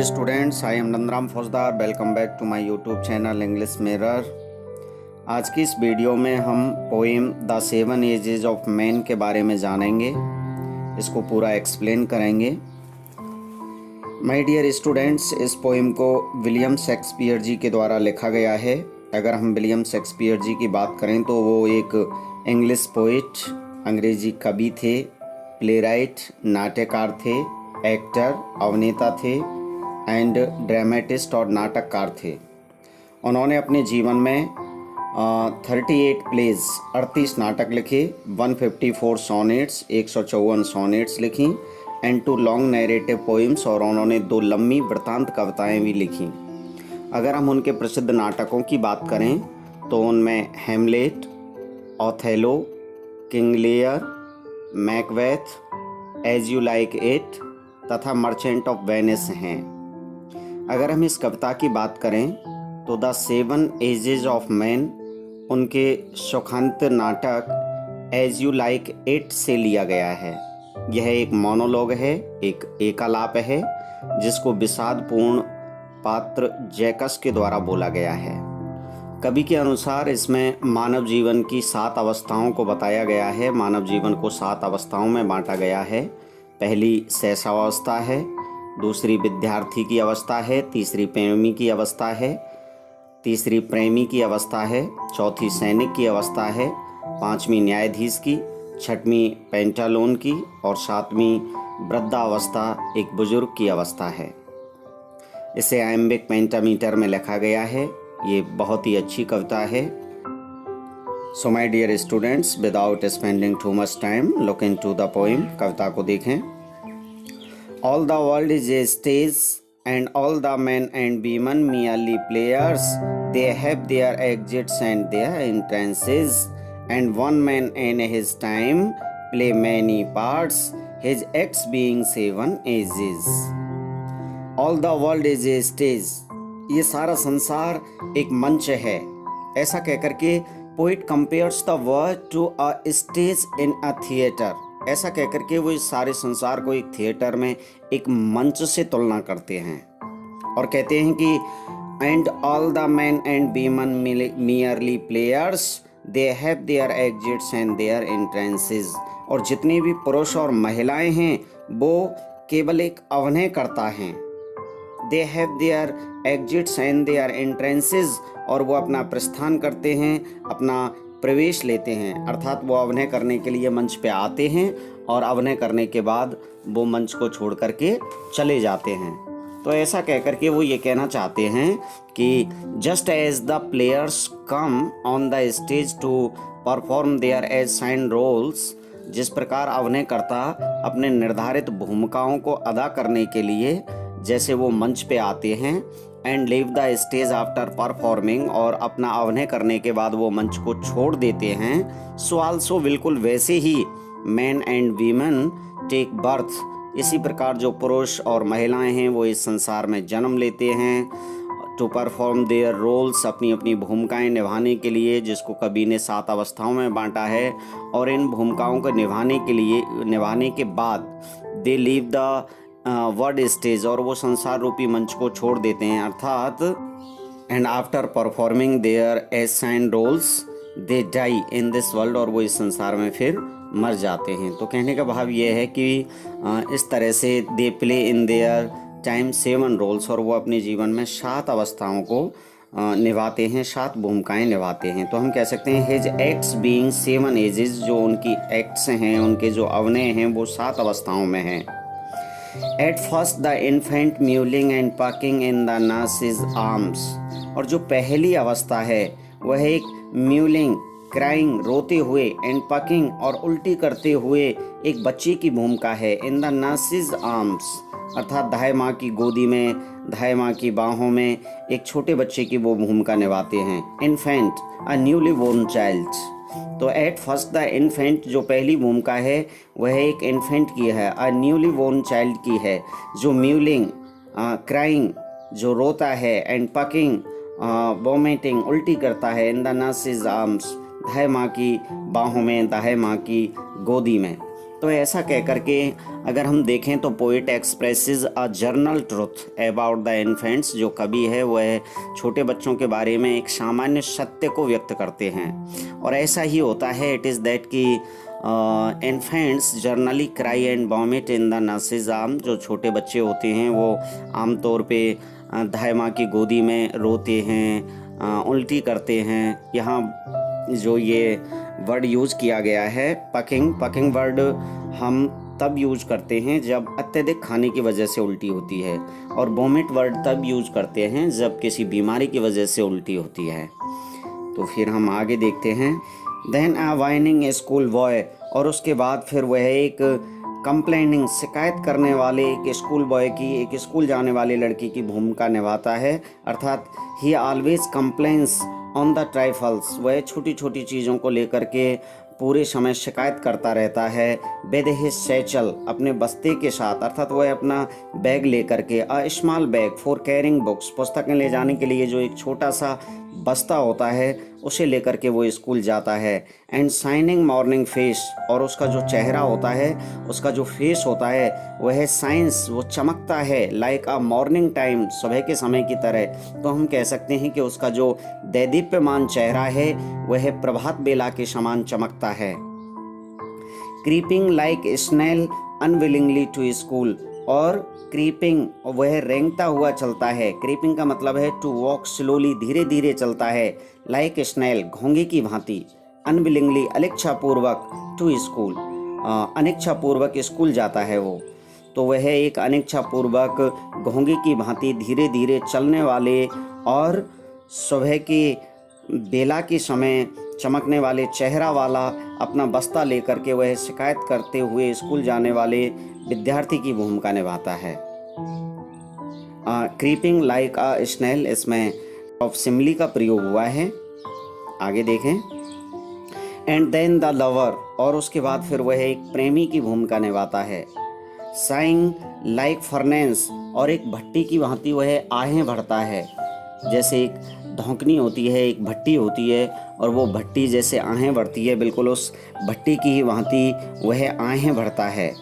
Dear students, I am Nandram Fauzdar. Welcome back to my YouTube channel English Mirror. आज की इस video में हम poem the seven ages of man के बारे में जानेंगे, इसको पूरा एक्सप्लेन करेंगे। माय डियर स्टूडेंट्स, इस पोएम को विलियम शेक्सपियर जी के द्वारा लिखा गया है। अगर हम विलियम शेक्सपियर जी की बात करें तो वो एक इंग्लिश पोइट, अंग्रेजी कवि थे, प्लेराइट, नाट्यकार थे, एक्टर, अभिनेता थे एंड ड्रामेटिस्ट और नाटककार थे। उन्होंने अपने जीवन में 38 प्लेज 38 नाटक लिखे, 154 सोनेट्स 154 सोनेट्स लिखी एंड 2 लॉन्ग नैरेटिव पोइम्स, और उन्होंने 2 लंबी वृत्तांत कविताएं भी लिखी। अगर हम उनके प्रसिद्ध नाटकों की बात करें तो उनमें Hamlet, Othello, King Lear, Macbeth, as you like it तथा मर्चेंट ऑफ वेनिस हैं। अगर हम इस कविता की बात करें तो the seven ages of man उनके सुखांत नाटक एज यू लाइक इट से लिया गया है। यह एक मोनोलॉग है, एक एकालाप है जिसको विषादपूर्ण पात्र जैकस के द्वारा बोला गया है। कवि के अनुसार इसमें मानव जीवन की 7 अवस्थाओं को बताया गया है। मानव जीवन को 7 अवस्थाओं में बांटा गया है। पहली शैशवावस्था है, दूसरी विद्यार्थी की अवस्था है, तीसरी प्रेमी की अवस्था है, तीसरी प्रेमी की अवस्था है, चौथी सैनिक की अवस्था है, पांचवी न्यायाधीश की, छठवीं पेंटालोन की और सातवीं वृद्धावस्था एक बुजुर्ग की अवस्था है। इसे आयम्बिक पेंटामीटर में लिखा गया है। ये बहुत ही अच्छी कविता है। So my dear students, without spending too much time, look into the poem. कविता को देखें। All the world is a stage and all the men and women merely players. They have their exits and their entrances, and one man in his time play many parts, his acts being 7 ages. All the world is a stage. ये सारा संसार एक मंच है। ऐसा कहकर के poet compares the world to a stage in a theatre. ऐसा कहकर के वो इस सारे संसार को एक थिएटर में एक मंच से तुलना करते हैं और कहते हैं कि and all the men and women merely players, they have their exits and their entrances. और जितने भी पुरुष और महिलाएं हैं वो केवल एक अभिनय करता हैं। They have their exits and their entrances, और वो अपना प्रस्थान करते हैं, अपना प्रवेश लेते हैं, अर्थात वो अभिनय करने के लिए मंच पे आते हैं और अभिनय करने के बाद वो मंच को छोड़ करके चले जाते हैं। तो ऐसा कहकर के वो ये कहना चाहते हैं कि just as the players come on the stage to perform their assigned roles, जिस प्रकार अभिनयकर्ता अपने निर्धारित भूमिकाओं को अदा करने के लिए जैसे वो मंच पे आते हैं, and leave the stage after performing, और अपना अभिनय करने के बाद वो मंच को छोड़ देते हैं, सो आल्सो बिल्कुल वैसे ही man and women take birth. इसी प्रकार जो पुरुष और महिलाएं हैं वो इस संसार में जन्म लेते हैं टू परफॉर्म देयर रोल्स, अपनी अपनी भूमिकाएं निभाने के लिए, जिसको कवि ने 7 अवस्थाओं में बांटा है। और इन भूमिकाओं को निभाने के बाद दे लीव द वर्ड स्टेज, और वो संसार रूपी मंच को छोड़ देते हैं, अर्थात and after performing their assigned roles they die in this world, और वो इस संसार में फिर मर जाते हैं। तो कहने का भाव ये है कि इस तरह से they play in their time 7 roles, और वो अपने जीवन में 7 अवस्थाओं को निभाते हैं, 7 भूमिकाएं निभाते हैं। तो हम कह सकते हैं हिज एक्ट्स बीइंग 7 एजेस, जो उनकी एक्ट्स हैं, उनके जो अभिनय हैं वो 7 अवस्थाओं में हैं। Eight first the infant mewling and packing in the nurses arms, और जो पहली अवस्था है वह एक म्यूलिंग, क्राइंग, रोते हुए, एंड पकिंग, और उल्टी करते हुए एक बच्चे की भूमिका है, इन द नर्सिस आर्म्स, अर्थात दाई माँ की गोदी में, दाई माँ की बाहों में एक छोटे बच्चे की वो भूमिका निभाते हैं। Infant, a newly born child. तो एट फर्स्ट द इन्फेंट, जो पहली भूमिका है वह एक इन्फेंट की है, अ न्यूली बोर्न चाइल्ड की है, जो म्यूलिंग, क्राइंग, जो रोता है, एंड पकिंग, वोमिटिंग, उल्टी करता है, इन द नर्सिस आर्म्स, दाई माँ की बाहों में, दाई माँ की गोदी में। तो ऐसा कह करके अगर हम देखें तो poet expresses a journal truth about the infants, जो कवि है वह छोटे बच्चों के बारे में एक सामान्य सत्य को व्यक्त करते हैं। और ऐसा ही होता है, इट इज़ दैट कि infants generally cry and vomit in the nurses arm. जो छोटे बच्चे होते हैं वो आमतौर पे दाई माँ की गोदी में रोते हैं, उल्टी करते हैं। यहाँ जो ये वर्ड यूज़ किया गया है पकिंग वर्ड हम तब यूज करते हैं जब अत्यधिक खाने की वजह से उल्टी होती है, और वोमिट वर्ड तब यूज करते हैं जब किसी बीमारी की वजह से उल्टी होती है। तो फिर हम आगे देखते हैं। देन अ वाइनिंग स्कूल बॉय, और उसके बाद फिर वह एक कंप्लेनिंग शिकायत करने वाले एक स्कूल बॉय की, एक स्कूल जाने वाली लड़की की भूमिका निभाता है। अर्थात he always complains on the trifles, वह छोटी छोटी चीज़ों को लेकर के पूरे समय शिकायत करता रहता है। विद हिज सैचल, अपने बस्ते के साथ, अर्थात वह अपना बैग लेकर के, a small bag for carrying books, पुस्तकें ले जाने के लिए जो एक छोटा सा बस्ता होता है उसे लेकर के वो स्कूल जाता है। एंड शाइनिंग मॉर्निंग फेस, और उसका जो चेहरा होता है, उसका जो फेस होता है वह साइंस, वो चमकता है लाइक अ मॉर्निंग टाइम, सुबह के समय की तरह। तो हम कह सकते हैं कि उसका जो दैदीप्यमान चेहरा है वह प्रभात बेला के समान चमकता है। Creeping like snail unwillingly to school, और क्रीपिंग, वह रेंगता हुआ चलता है। क्रीपिंग का मतलब है टू वॉक स्लोली, धीरे धीरे चलता है। लाइक स्नेल, घोंगे की भांति। अनविलिंगली, अनिच्छापूर्वक, टू स्कूल, अनिच्छापूर्वक स्कूल जाता है वो। तो वह एक अनिच्छापूर्वक घोंगे की भांति धीरे धीरे चलने वाले और सुबह की बेला के समय चमकने वाले चेहरा वाला अपना बस्ता लेकर के वह शिकायत करते हुए स्कूल जाने वाले विद्यार्थी की भूमिका निभाता है। क्रीपिंग लाइक अ स्नेल, इसमें ऑफ सिमली का प्रयोग हुआ है। आगे देखें। एंड देन द लवर, और उसके बाद फिर वह एक प्रेमी की भूमिका निभाता है। साइंग लाइक फर्नेंस, और एक भट्टी की भांति वह आहें भरता है। जैसे एक धौंकनी होती है, एक भट्टी होती है, और वो भट्टी जैसे आहें भरती है, बिल्कुल उस भट्टी की ही भांति वह आहें भरता है।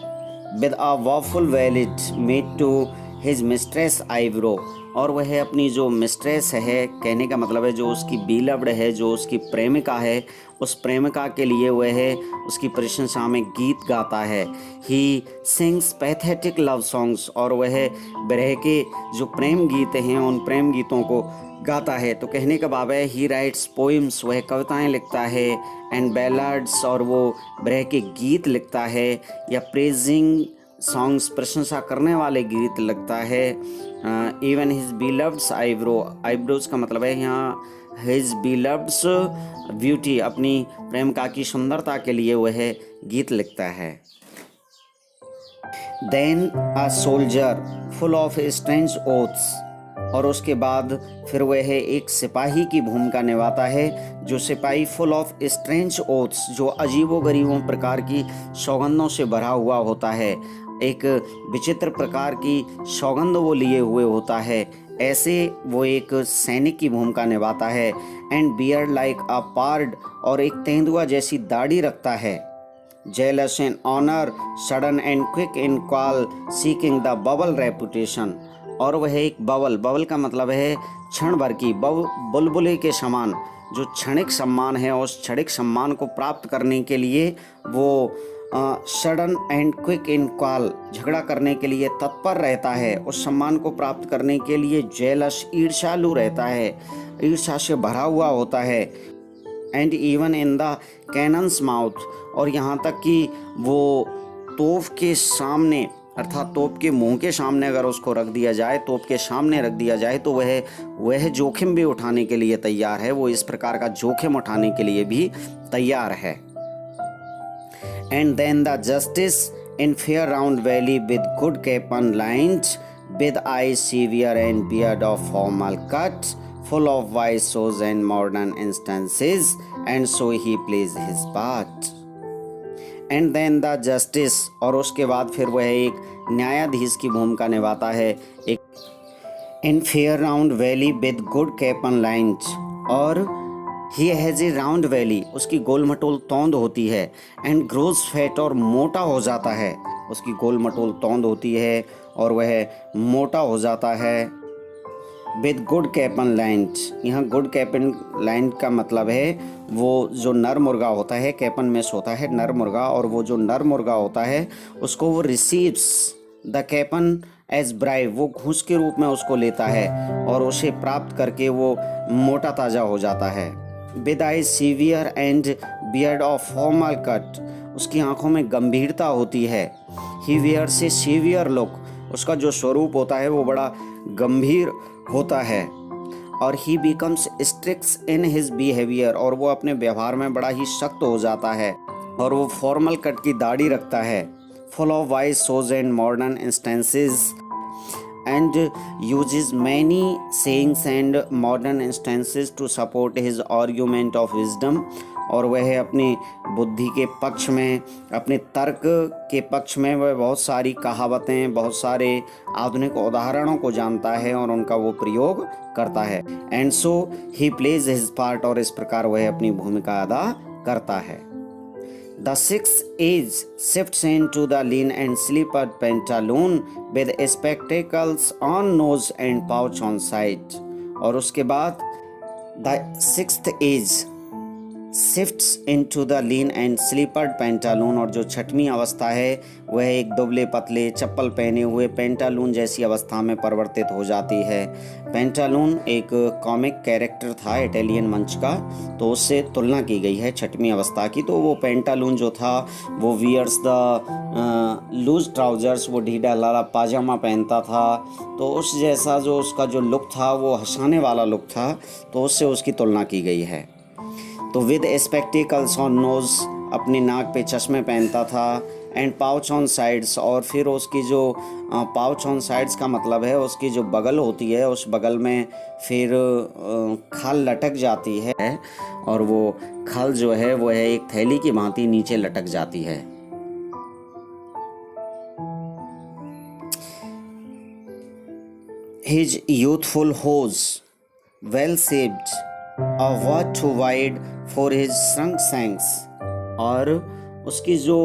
With a woeful ballad made to his mistress eyebrow, और वह अपनी जो मिस्ट्रेस है, कहने का मतलब है जो उसकी बीलव्ड है, जो उसकी प्रेमिका है, उस प्रेमिका के लिए वह उसकी प्रशंसा में गीत गाता है। He sings pathetic love songs, और वह विरह के जो प्रेम गीत हैं उन प्रेम गीतों को गाता है। तो कहने का भाव है ही राइट्स पोइम्स, वह कविताएं लिखता है। एंड बैलाड्स, और वो विरह के गीत लिखता है, या प्रेजिंग सॉन्ग्स, प्रशंसा करने वाले गीत लगता है। इवन हिज बिलव्ड्स आईब्रो, आईब्रोज का मतलब है यहाँ हिज बिलव्ड्स ब्यूटी, अपनी प्रेमिका की सुंदरता के लिए वह गीत लिखता है। Then a soldier full of strange oaths, और उसके बाद फिर वह एक सिपाही की भूमिका निभाता है। जो सिपाही फुल ऑफ स्ट्रेंज ओथ्स, जो अजीबोगरीबों प्रकार की सौगंधों से भरा हुआ होता है, एक विचित्र प्रकार की सौगंध वो लिए हुए होता है, ऐसे वो एक सैनिक की भूमिका निभाता है। And beard like a pard, और एक तेंदुआ जैसी दाढ़ी रखता है। Jealous in honour, sudden and quick in call, seeking the bubble reputation, और वह एक बबल का मतलब है क्षण भर की, बुलबुले के समान जो क्षणिक सम्मान है, उस क्षणिक सम्मान को प्राप्त करने के लिए वो sudden and quick in call, झगड़ा करने के लिए तत्पर रहता है। उस सम्मान को प्राप्त करने के लिए जेलस, ईर्ष्यालु रहता है, ईर्ष्या से भरा हुआ होता है। And even in the cannons mouth, और यहाँ तक कि वो तोप के सामने, अर्थात तोप के मुंह के सामने अगर उसको रख दिया जाए, तोप के सामने रख दिया जाए, तो वह जोखिम भी उठाने के लिए तैयार है। वो इस प्रकार का जोखिम उठाने के लिए भी तैयार है। And then the justice in fair round belly with good capon lines, with eyes severe and beard of formal cut, full of wise shows and modern instances, and so he plays his part. And then the justice, और उसके बाद फिर वह एक न्यायाधीश की भूमिका निभाता है। एक in fair round belly with good capon lines, और he has a round belly, उसकी गोल मटोल तोंद होती है। एंड ग्रोज फैट, और मोटा हो जाता है, उसकी गोल मटोल तोंद होती है और वह मोटा हो जाता है। विद गुड कैपन लैंड, यहाँ गुड कैपन लैंड का मतलब है वो जो नर मुर्गा होता है, कैपन मेस होता है नर मुर्गा, और वो जो नर मुर्गा होता है उसको वो रिसीव्स द कैपन एज ब्राइब, वो घूस के रूप में उसको लेता है और उसे प्राप्त करके वो मोटा ताज़ा हो जाता है। With I severe and beard of formal cut, उसकी आंखों में गंभीरता होती है। ही वियर से सीवियर लुक, उसका जो स्वरूप होता है वो बड़ा गंभीर होता है। और ही becomes strict in his behaviour, और वो अपने व्यवहार में बड़ा ही सख्त हो जाता है। और वो फॉर्मल कट की दाढ़ी रखता है। Full of wise shows and modern instances and uses many sayings and modern instances to support his argument of wisdom, और वह अपनी बुद्धि के पक्ष में, अपने तर्क के पक्ष में वह बहुत सारी कहावतें, बहुत सारे आधुनिक उदाहरणों को जानता है और उनका वो प्रयोग करता है। And so he plays his part, और इस प्रकार वह अपनी भूमिका अदा करता है। The sixth age shifts into the lean and slippered pantaloon with spectacles on nose and pouch on side, और उसके बाद the sixth age shifts into the lean and slippered pantaloon, और जो छठवीं अवस्था है वह एक दुबले पतले चप्पल पहने हुए पेंटालून जैसी अवस्था में परिवर्तित हो जाती है। पेंटालून एक कॉमिक कैरेक्टर था इटालियन मंच का, तो उससे तुलना की गई है छठवीं अवस्था की। तो वो पेंटालून जो था वो वियर्स द लूज ट्राउजर्स, वो ढीला लाला पाजामा पहनता था, तो उस जैसा जो उसका जो लुक था वो हंसाने वाला लुक था, तो उससे उसकी तुलना की गई है। तो विद स्पेक्टिकल्स ऑन नोज, अपनी नाक पे चश्मे पहनता था। एंड पाउच ऑन साइड्स, और फिर उसकी जो पाउच ऑन साइड्स का मतलब है उसकी जो बगल होती है उस बगल में फिर खाल लटक जाती है, और वो खाल जो है वो है एक थैली की भांति नीचे लटक जाती है। His youthful hose well shaped were too wide for his shrunk shanks, और उसकी जो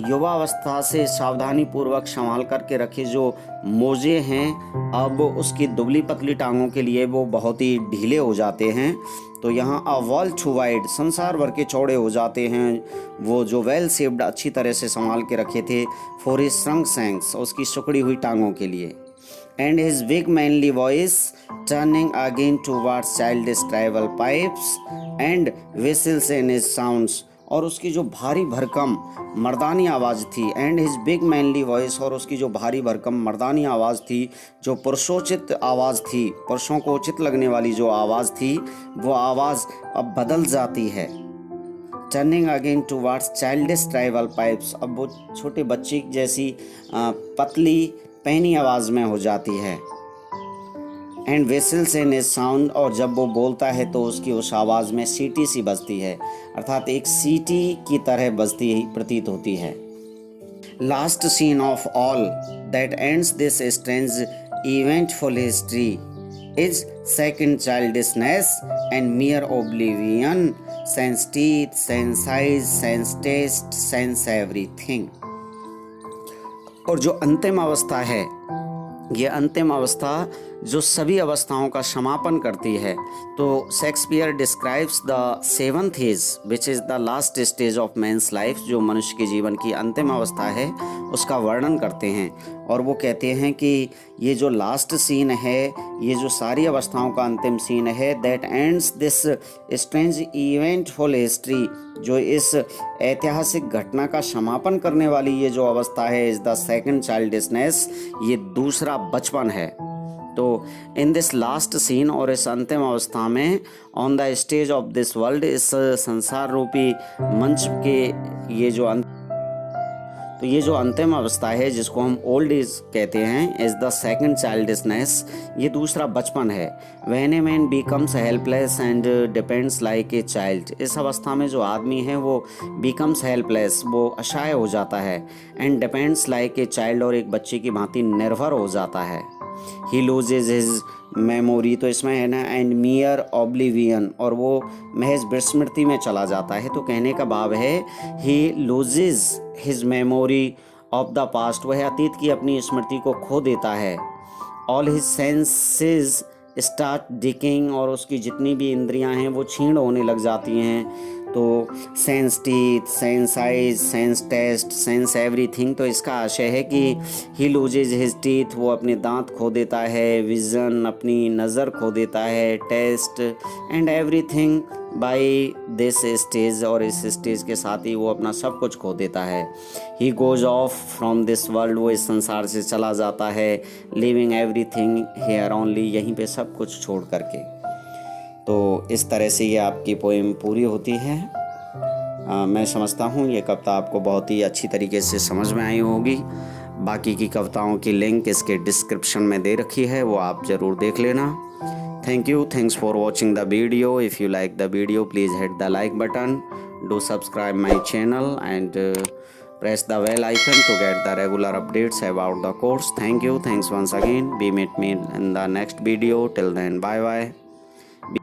युवावस्था से सावधानी पूर्वक संभाल करके रखे जो मोजे हैं अब उसकी दुबली पतली टांगों के लिए वो बहुत ही ढीले हो जाते हैं। तो यहाँ अ वॉल टू वाइड, संसार भर के चौड़े हो जाते हैं, वो जो वेल शेप्ड अच्छी तरह से संभाल के रखे थे फॉर हिज श्रंक शैंक्स, उसकी सुकड़ी हुई टांगों के लिए। And his big manly voice turning again towards childish tribal pipes and whistles in his sounds, और उसकी जो भारी भरकम मर्दानी आवाज़ थी। And his big manly voice, और उसकी जो भारी भरकम मर्दानी आवाज़ थी, जो पुरुषोचित आवाज़ थी, पुरुषों को उचित लगने वाली जो आवाज़ थी, वो आवाज़ अब बदल जाती है। Turning again towards childish tribal pipes, अब वो छोटे बच्चे जैसी पतली पैनी आवाज़ में हो जाती है। And vessels in his sound, और जब वो बोलता है तो उसकी उस आवाज़ में सीटी सी बजती है, अर्थात एक सीटी की तरह बजती प्रतीत होती है। Last scene of all that ends this strange eventful history is second childishness and mere oblivion, sans teeth, sans eyes, sans taste, sans everything. और जो अंतिम अवस्था है, ये अंतिम अवस्था जो सभी अवस्थाओं का समापन करती है, तो Shakespeare describes the seventh age which is the last stage of man's life, जो मनुष्य के जीवन की अंतिम अवस्था है उसका वर्णन करते हैं। और वो कहते हैं कि ये जो लास्ट सीन है, ये जो सारी अवस्थाओं का अंतिम सीन है, that ends this strange eventful history, जो इस ऐतिहासिक घटना का समापन करने वाली ये जो अवस्था है, इज़ द सेकंड चाइल्डिशनेस, ये दूसरा बचपन है। तो इन दिस लास्ट सीन, और इस अंतिम अवस्था में, on the stage of this world, इस संसार रूपी मंच के ये जो अंतिम अवस्था है जिसको हम ओल्ड एज कहते हैं, इज द सेकंड चाइल्डिशनेस, ये दूसरा बचपन है। When a man becomes helpless and depends like a child, इस अवस्था में जो आदमी है वो बिकम्स हेल्पलेस, वो असहाय हो जाता है, and depends like a child, और एक बच्चे की भांति निर्भर हो जाता है। ही लूजेज हिज मेमोरी, तो इसमें है ना एंड मियर ऑब्लिवियन, और वो महज विस्मृति में चला जाता है। तो कहने का भाव है ही loses his memory of the past, वह अतीत की अपनी स्मृति को खो देता है। ऑल हिज सेंसेस स्टार्ट डिकिंग, और उसकी जितनी भी इंद्रियां हैं वो क्षीण होने लग जाती हैं। तो sans teeth, sans eyes, sans taste, sans everything, तो इसका आशय है कि ही लूजेज हिज टीथ, वो अपने दांत खो देता है, विजन, अपनी नज़र खो देता है, taste and everything by this stage, और इस स्टेज के साथ ही वो अपना सब कुछ खो देता है। He goes off from this world, वो इस संसार से चला जाता है, लिविंग एवरीथिंग हेयर ओनली, यहीं पे सब कुछ छोड़ करके। तो इस तरह से ये आपकी पोएम पूरी होती है। मैं समझता हूँ ये कविता आपको बहुत ही अच्छी तरीके से समझ में आई होगी। बाकी की कविताओं की लिंक इसके डिस्क्रिप्शन में दे रखी है, वो आप ज़रूर देख लेना। Thanks for watching the video. If you like the video, please hit the like button. Do subscribe my channel and press the bell icon to get the regular updates about the course. Thanks once again. We meet me in the next video. Till then, bye bye.